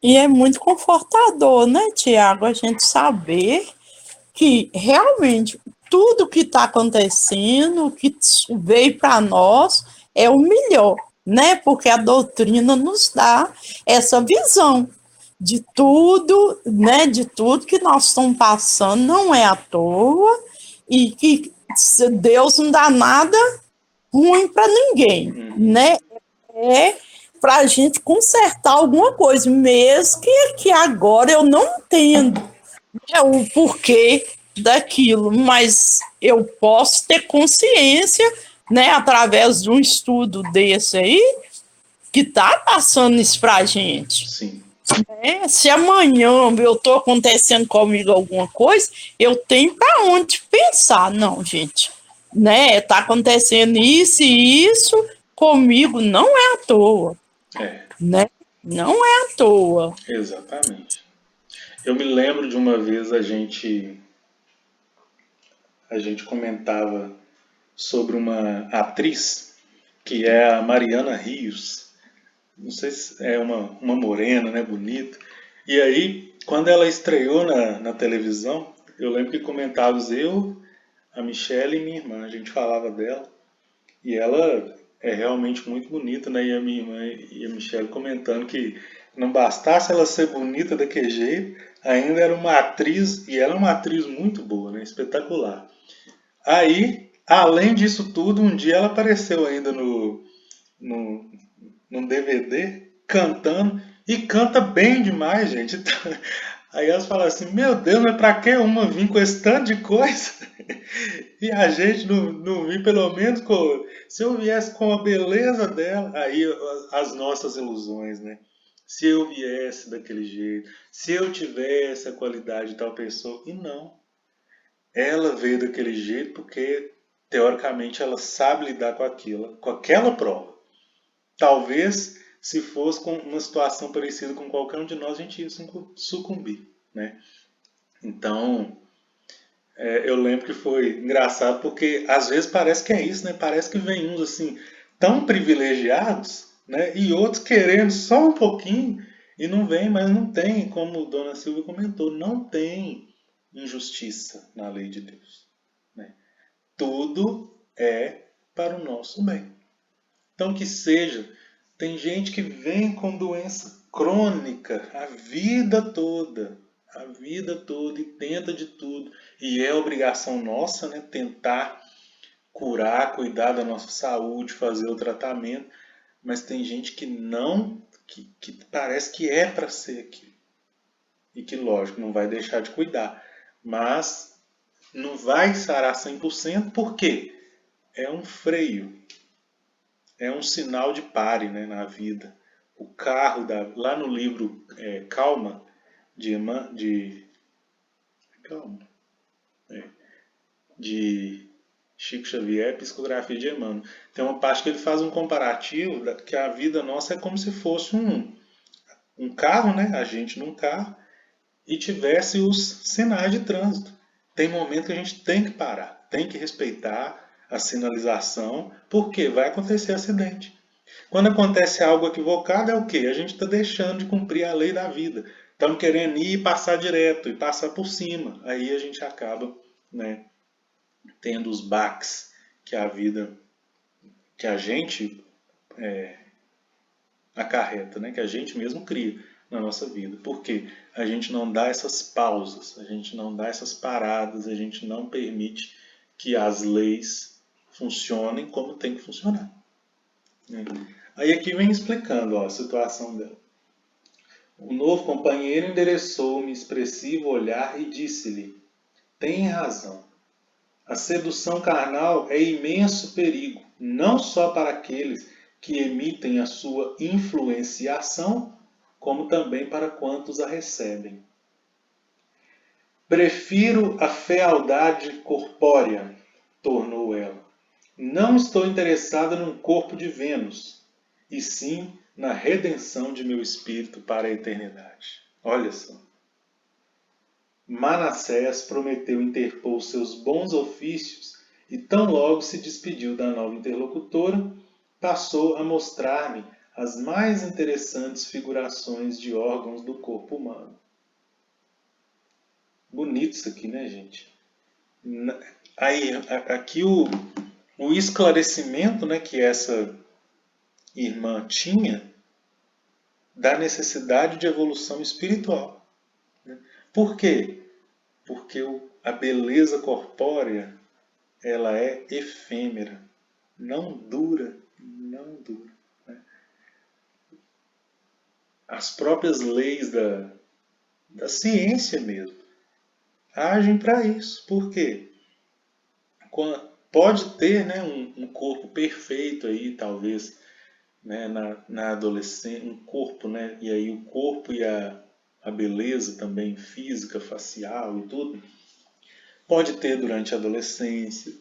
E é muito confortador, né, Tiago, a gente saber que realmente tudo que está acontecendo, que veio para nós, é o melhor, né? Porque a doutrina nos dá essa visão de tudo, né? De tudo que nós estamos passando, não é à toa, e que Deus não dá nada ruim para ninguém, né? É para a gente consertar alguma coisa, mesmo que agora eu não entendo o porquê daquilo, mas eu posso ter consciência, né, através de um estudo desse aí, que está passando isso para a gente.
Sim.
Se amanhã eu estou acontecendo comigo alguma coisa, eu tenho para onde pensar. Não, gente, né? Tá acontecendo isso e isso comigo, não é à toa,
É,
né? Não é à toa.
exatamente. Eu me lembro de uma vez a gente comentava sobre uma atriz que é a Mariana Rios. Não sei se é uma morena, né, bonita. E aí, quando ela estreou na televisão, eu lembro que comentávamos eu, a Michelle e minha irmã, a gente falava dela. E ela é realmente muito bonita, né? E a minha irmã e a Michelle comentando que não bastasse ela ser bonita daquele jeito, ainda era uma atriz, e ela é uma atriz muito boa, né? Espetacular. Aí, além disso tudo, um dia ela apareceu ainda no, num DVD cantando e canta bem demais, gente. Então, aí elas falam assim: Meu Deus, mas pra que uma vir com esse tanto de coisa? E a gente não vir pelo menos com. Se eu viesse com a beleza dela, aí as nossas ilusões, né? Se eu viesse daquele jeito, se eu tivesse a qualidade de tal pessoa, e não. Ela veio daquele jeito porque, teoricamente, ela sabe lidar com aquilo, com aquela prova. Talvez, se fosse com uma situação parecida com qualquer um de nós, a gente ia sucumbir, né? Então, eu lembro que foi engraçado porque às vezes parece que é isso, né? Parece que vem uns assim tão privilegiados, né? E outros querendo só um pouquinho e não vem, mas não tem, como Dona Silvia comentou, não tem injustiça na lei de Deus, né? Tudo é para o nosso bem. Então que seja, tem gente que vem com doença crônica a vida toda e tenta de tudo. E é obrigação nossa, né, tentar curar, cuidar da nossa saúde, fazer o tratamento, mas tem gente que não, que parece que é para ser aquilo. E que, lógico, não vai deixar de cuidar. Mas não vai sarar 100%, por quê? É um freio, é um sinal de pare, né, na vida. O carro, lá no livro Calma, de Calma, de Chico Xavier, Psicografia de Emmanuel, tem uma parte que ele faz um comparativo que a vida nossa é como se fosse um carro, né, a gente num carro, e tivesse os sinais de trânsito. Tem momento que a gente tem que parar, tem que respeitar a sinalização, porque vai acontecer acidente. Quando acontece algo equivocado, é o quê? A gente está deixando de cumprir a lei da vida. Estamos querendo ir e passar direto, e passar por cima. Aí a gente acaba, né, tendo os baques que a vida, que a gente acarreta, né, que a gente mesmo cria na nossa vida. Por quê? A gente não dá essas pausas, a gente não dá essas paradas, a gente não permite que as leis funcionem como tem que funcionar, né? Aí aqui vem explicando, ó, a situação dela. O novo companheiro endereçou-me expressivo olhar e disse-lhe: Tem razão. A sedução carnal é imenso perigo, não só para aqueles que emitem a sua influenciação, como também para quantos a recebem. Prefiro a fealdade corpórea, tornou ela. Não estou interessada num corpo de Vênus, e sim na redenção de meu espírito para a eternidade. Olha só. Manassés prometeu interpor seus bons ofícios e tão logo se despediu da nova interlocutora, passou a mostrar-me as mais interessantes figurações de órgãos do corpo humano. Bonito isso aqui, né, gente? Aí, aqui o esclarecimento, né, que essa irmã tinha da necessidade de evolução espiritual. Por quê? Porque a beleza corpórea ela é efêmera, não dura, não dura. Né? As próprias leis da ciência mesmo agem para isso. Por quê? Pode ter, né, um corpo perfeito aí, talvez, né, na adolescência, um corpo, né, e aí o corpo e a beleza também física, facial e tudo, pode ter durante a adolescência,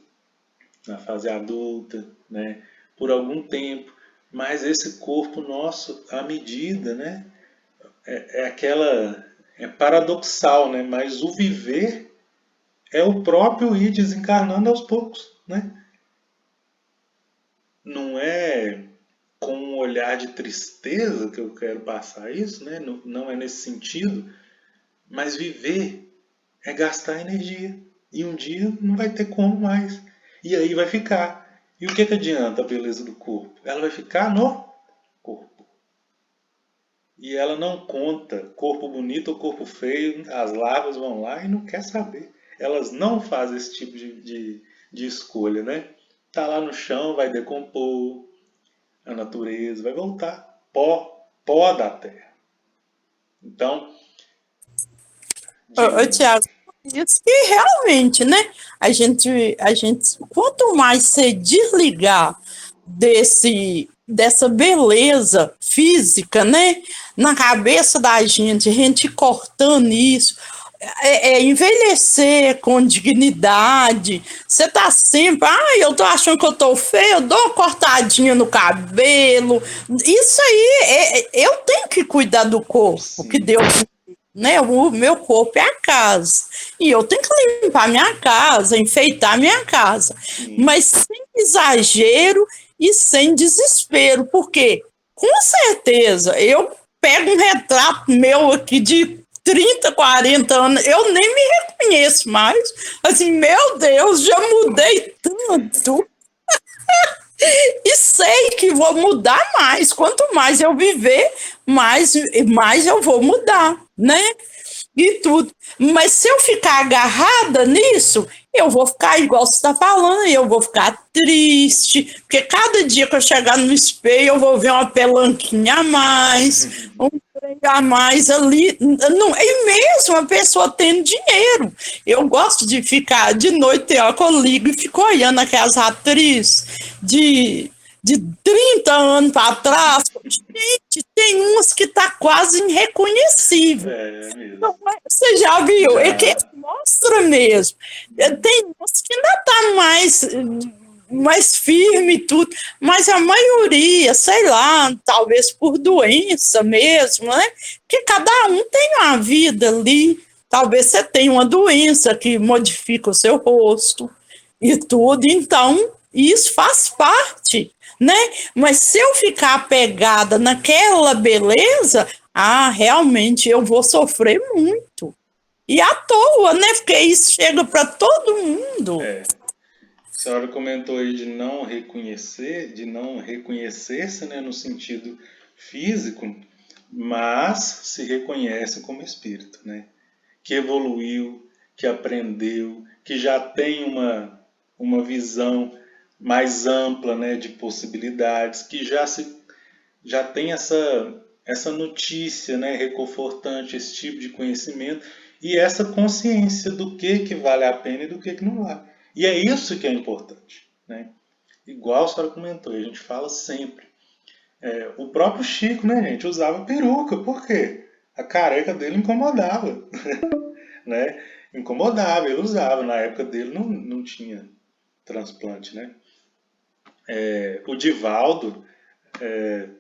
na fase adulta, né? Por algum tempo. Mas esse corpo nosso, à medida, né? É paradoxal, né? Mas o viver é o próprio ir desencarnando aos poucos, né? Não é com um olhar de tristeza que eu quero passar isso, né? Não é nesse sentido, mas viver é gastar energia. E um dia não vai ter como mais. E aí vai ficar. E o que, que adianta a beleza do corpo? Ela vai ficar no corpo. E ela não conta corpo bonito ou corpo feio. As larvas vão lá e não quer saber. Elas não fazem esse tipo de escolha, né? Tá lá no chão, vai decompor. A natureza vai voltar. Pó da terra. Então, diga, Ana.
Tiago, isso que realmente, né? A gente, quanto mais se desligar dessa beleza física, né? Na cabeça da gente, a gente cortando isso, envelhecer com dignidade. Você tá sempre, eu tô achando que eu tô feio, eu dou uma cortadinha no cabelo. Isso aí, eu tenho que cuidar do corpo que
Sim,
Deus, né? O meu corpo é a casa. E eu tenho que limpar minha casa, enfeitar minha casa.
sim.
Mas sem exagero e sem desespero, porque com certeza eu pego um retrato meu aqui de 30, 40 anos, eu nem me reconheço mais. Assim, meu Deus, já mudei tanto. E sei que vou mudar mais. Quanto mais eu viver, mais eu vou mudar, né? E tudo. Mas se eu ficar agarrada nisso, eu vou ficar igual você está falando, eu vou ficar triste, porque cada dia que eu chegar no espelho, eu vou ver uma pelanquinha a mais, um trem a mais ali. Não, e mesmo a pessoa tendo dinheiro. Eu gosto de ficar de noite, ó, que eu ligo e fico olhando aquelas atrizes de 30 anos para trás. Gente, tem umas que tá quase irreconhecível.
É mesmo.
Não, mas você já viu? É que
Já.
mostra mesmo. Tem uns que ainda tá mais firme e tudo, mas a maioria, sei lá, talvez por doença mesmo, né? Porque cada um tem uma vida ali. Talvez você tenha uma doença que modifica o seu rosto e tudo, então isso faz parte, né? Mas se eu ficar apegada naquela beleza, realmente eu vou sofrer muito. E à toa, né? Porque isso chega para todo mundo.
É. A senhora comentou aí de não reconhecer, de não reconhecer-se, né, no sentido físico, mas se reconhece como espírito, né? Que evoluiu, que aprendeu, que já tem uma visão mais ampla, né, de possibilidades, que já tem essa notícia, né, reconfortante, esse tipo de conhecimento e essa consciência do que vale a pena e do que não vale. E é isso que é importante, né? Igual a senhora comentou, a gente fala sempre. O próprio Chico, né, gente, usava peruca. Por quê? A careca dele incomodava, né? Incomodava, ele usava. Na época dele não tinha transplante, né? O Divaldo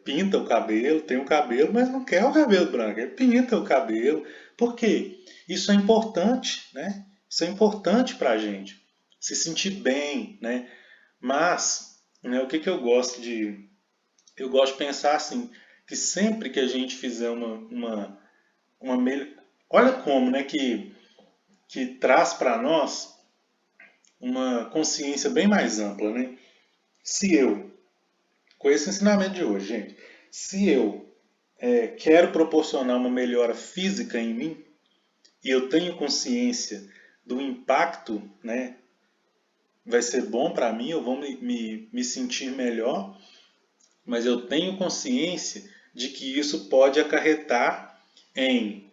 pinta o cabelo, tem o cabelo, mas não quer o cabelo branco, ele pinta o cabelo. Por quê? Isso é importante, né? Isso é importante para a gente se sentir bem, né? Mas, né, o que, que eu gosto de... Eu gosto de pensar assim, que sempre que a gente fizer uma olha como, né, que traz para nós uma consciência bem mais ampla, né? Se eu, com esse ensinamento de hoje, gente, se eu quero proporcionar uma melhora física em mim e eu tenho consciência do impacto, né, vai ser bom para mim, eu vou me sentir melhor, mas eu tenho consciência de que isso pode acarretar em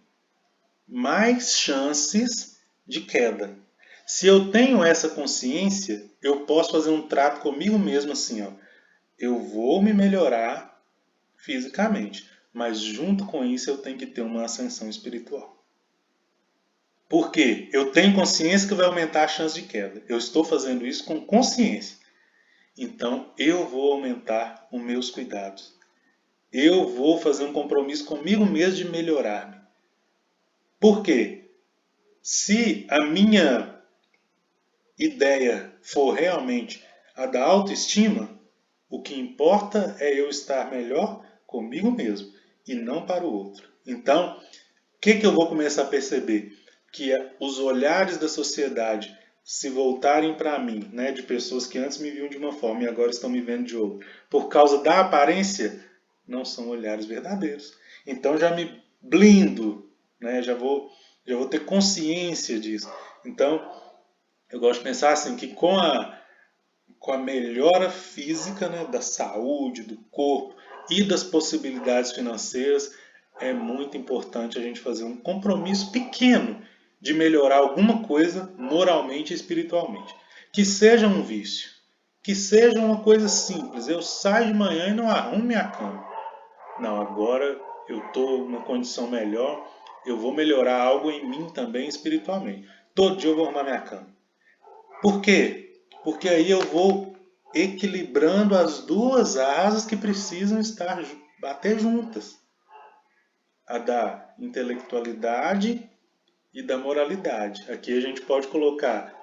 mais chances de queda. Se eu tenho essa consciência, eu posso fazer um trato comigo mesmo assim, ó. Eu vou me melhorar fisicamente, mas junto com isso eu tenho que ter uma ascensão espiritual. Por quê? Eu tenho consciência que vai aumentar a chance de queda. Eu estou fazendo isso com consciência. Então, eu vou aumentar os meus cuidados. Eu vou fazer um compromisso comigo mesmo de melhorar-me. Por quê? Se a minha ideia for realmente a da autoestima, o que importa é eu estar melhor comigo mesmo e não para o outro. Então, o que eu vou começar a perceber? Que os olhares da sociedade se voltarem para mim, né, de pessoas que antes me viam de uma forma e agora estão me vendo de outra, por causa da aparência, não são olhares verdadeiros. Então já me blindo, né, já vou ter consciência disso. Então, eu gosto de pensar assim, que com a melhora física, né, da saúde, do corpo e das possibilidades financeiras, é muito importante a gente fazer um compromisso pequeno de melhorar alguma coisa moralmente e espiritualmente. Que seja um vício, que seja uma coisa simples. Eu saio de manhã e não arrumo minha cama. Não, agora eu estou numa condição melhor, eu vou melhorar algo em mim também espiritualmente. Todo dia eu vou arrumar minha cama. Por quê? Porque aí eu vou equilibrando as duas asas que precisam bater juntas. A da intelectualidade e da moralidade. Aqui a gente pode colocar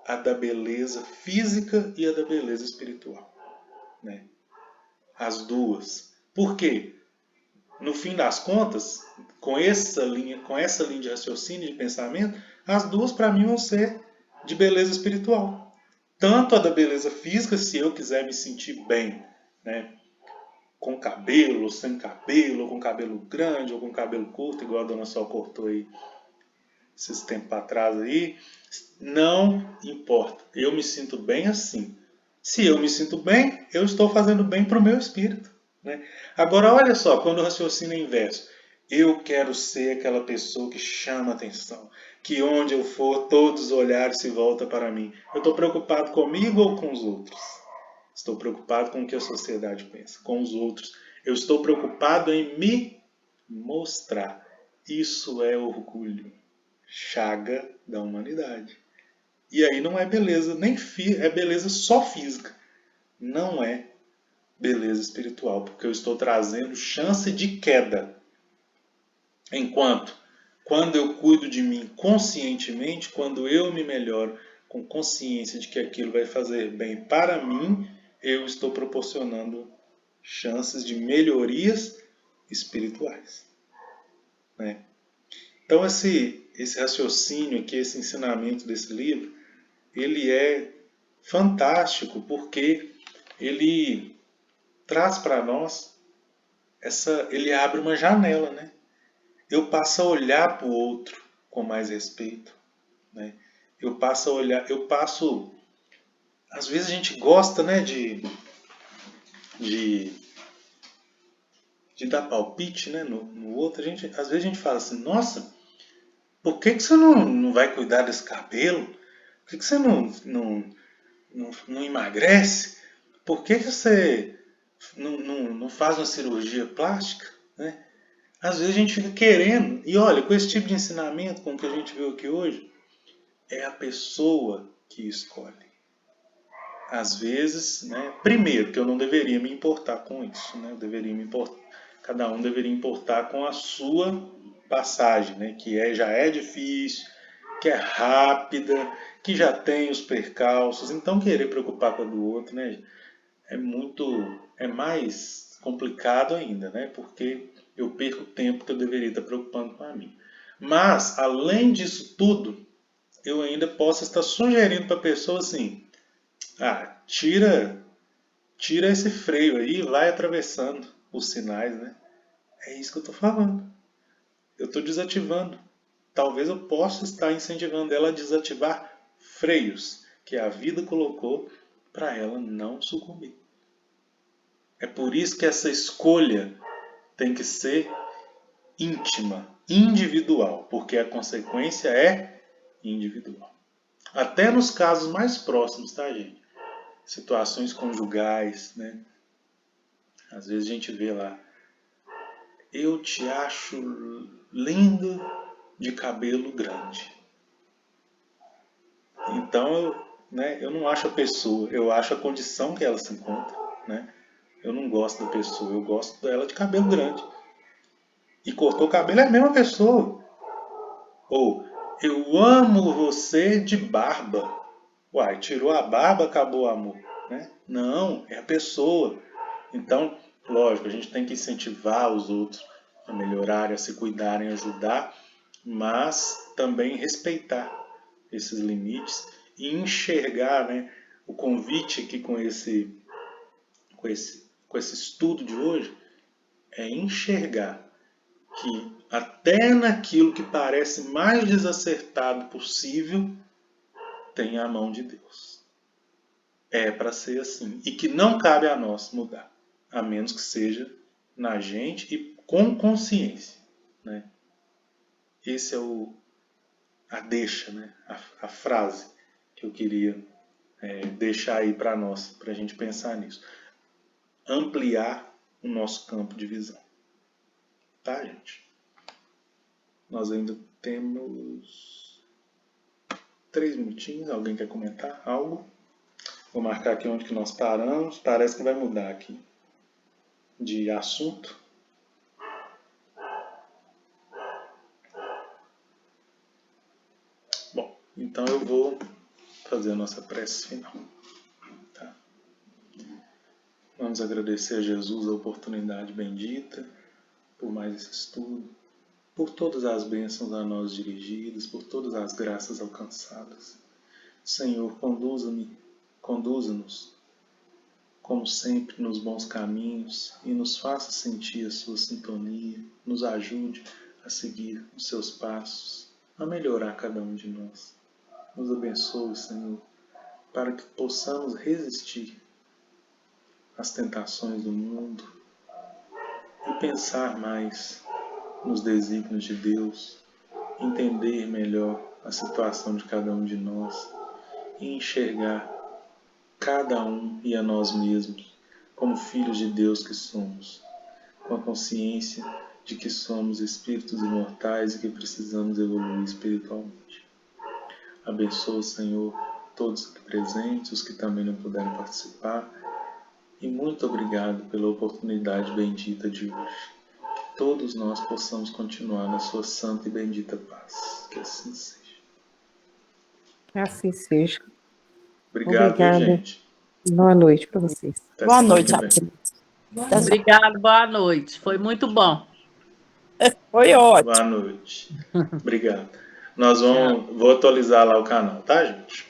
a da beleza física e a da beleza espiritual, né? As duas. Por quê? No fim das contas, com essa linha de raciocínio, de pensamento, as duas para mim vão ser de beleza espiritual. Tanto a da beleza física, se eu quiser me sentir bem, né? Com cabelo, ou sem cabelo, ou com cabelo grande, ou com cabelo curto, igual a dona Sol cortou aí esses tempos atrás aí, não importa. Eu me sinto bem assim. Se eu me sinto bem, eu estou fazendo bem para o meu espírito, né? Agora, olha só, quando o raciocínio é inverso. Eu quero ser aquela pessoa que chama atenção, que onde eu for, todos os olhares se voltam para mim. Eu estou preocupado comigo ou com os outros? Estou preocupado com o que a sociedade pensa, com os outros. Eu estou preocupado em me mostrar. Isso é orgulho, chaga da humanidade. E aí não é beleza, é beleza só física. Não é beleza espiritual, porque eu estou trazendo chance de queda. Enquanto, quando eu cuido de mim conscientemente, quando eu me melhoro com consciência de que aquilo vai fazer bem para mim, eu estou proporcionando chances de melhorias espirituais, né? Então esse raciocínio aqui, esse ensinamento desse livro, ele é fantástico porque ele traz para nós ele abre uma janela, né? Eu passo a olhar para o outro com mais respeito, né? Eu passo a olhar, às vezes a gente gosta, né, de, de dar palpite, né, no outro. Às vezes a gente fala assim, nossa, por que você não vai cuidar desse cabelo? Por que você não emagrece? Por que você não faz uma cirurgia plástica, né? Às vezes a gente fica querendo, e olha, com esse tipo de ensinamento, como que a gente viu aqui hoje, é a pessoa que escolhe. Às vezes, né, primeiro, que eu não deveria me importar com isso, né? Cada um deveria importar com a sua passagem, né? Que já é difícil, que é rápida, que já tem os percalços. Então querer preocupar com a do outro, né, é mais complicado ainda, né? Porque eu perco tempo que eu deveria estar preocupando com a mim. Mas, além disso tudo, eu ainda posso estar sugerindo para a pessoa assim, tira esse freio aí e vai atravessando os sinais, né? É isso que eu estou falando. Eu estou desativando. Talvez eu possa estar incentivando ela a desativar freios que a vida colocou para ela não sucumbir. É por isso que essa escolha tem que ser íntima, individual, porque a consequência é individual. Até nos casos mais próximos, tá, gente? Situações conjugais, né? Às vezes a gente vê lá, eu te acho lindo, de cabelo grande. Então, eu não acho a pessoa, eu acho a condição que ela se encontra. Né? Eu não gosto da pessoa, eu gosto dela de cabelo grande. E cortou o cabelo é a mesma pessoa. Ou, eu amo você de barba. Uai, tirou a barba, acabou o amor. Né? Não, é a pessoa. Então, lógico, a gente tem que incentivar os outros a melhorarem, a se cuidarem, a ajudar, mas também respeitar esses limites e enxergar, né, o convite aqui com esse estudo de hoje é enxergar que até naquilo que parece mais desacertado possível tem a mão de Deus. É para ser assim. E que não cabe a nós mudar, a menos que seja na gente e com consciência. Né? Esse é a deixa, né? a frase que eu queria deixar aí para nós, para a gente pensar nisso. Ampliar o nosso campo de visão. Tá, gente? Nós ainda temos 3 minutinhos. Alguém quer comentar algo? Vou marcar aqui onde que nós paramos. Parece que vai mudar aqui de assunto. Bom, então eu vou fazer a nossa prece final. Tá? Vamos agradecer a Jesus a oportunidade bendita por mais esse estudo, por todas as bênçãos a nós dirigidas, por todas as graças alcançadas. Senhor, conduza-nos, como sempre, nos bons caminhos e nos faça sentir a sua sintonia, nos ajude a seguir os seus passos, a melhorar cada um de nós. Nos abençoe, Senhor, para que possamos resistir às tentações do mundo e pensar mais nos desígnios de Deus, entender melhor a situação de cada um de nós e enxergar cada um e a nós mesmos como filhos de Deus que somos, com a consciência de que somos espíritos imortais e que precisamos evoluir espiritualmente. Abençoa, Senhor, todos aqui presentes, os que também não puderam participar, e muito obrigado pela oportunidade bendita de hoje. Que todos nós possamos continuar na sua santa e bendita paz. Que assim seja.
Que assim seja.
Obrigado,
Obrigada.
gente.
Boa noite para vocês.
Até
Boa
semana
noite
que
a
vem.
todos.
Obrigado, boa noite. Foi muito bom.
Foi ótimo.
Boa noite. Obrigado. Vou atualizar lá o canal, tá, gente?